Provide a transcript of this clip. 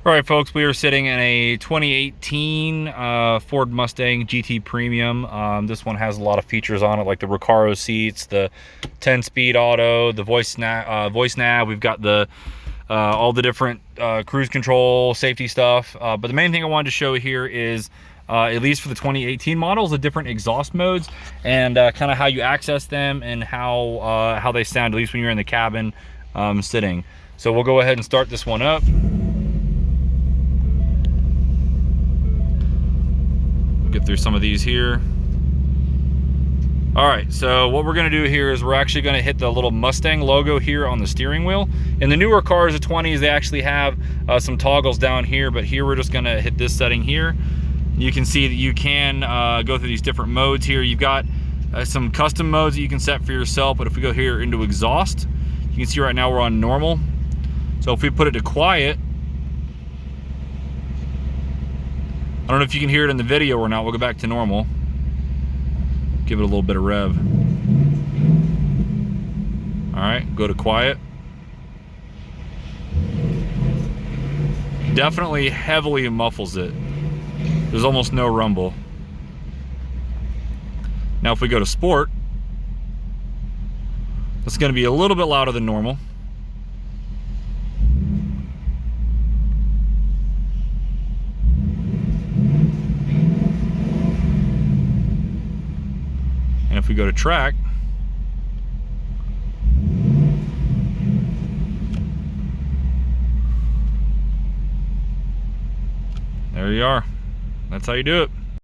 All right, folks, we are sitting in a 2018 Ford Mustang GT Premium. This one has a lot of features on it, like the Recaro seats, the 10-speed auto, the voice nav. We've got the all the different cruise control, safety stuff. But the main thing I wanted to show here is, at least for the 2018 models, the different exhaust modes and kind of how you access them and how they sound, at least when you're in the cabin sitting. So we'll go ahead and start this one up. Get through some of these here. All right, so what we're gonna do here is we're actually gonna hit the little Mustang logo here on the steering wheel. In the newer cars, the 20s, they actually have some toggles down here, but here we're just gonna hit this setting here. You can see that you can go through these different modes here. You've got some custom modes that you can set for yourself, but if we go here into exhaust, you can see right now we're on normal. So if we put it to quiet, I don't know if you can hear it in the video or not. We'll go back to normal. Give it a little bit of rev. All right, go to quiet. Definitely heavily muffles it. There's almost no rumble. Now if we go to sport, it's gonna be a little bit louder than normal. And if we go to track, there you are. That's how you do it.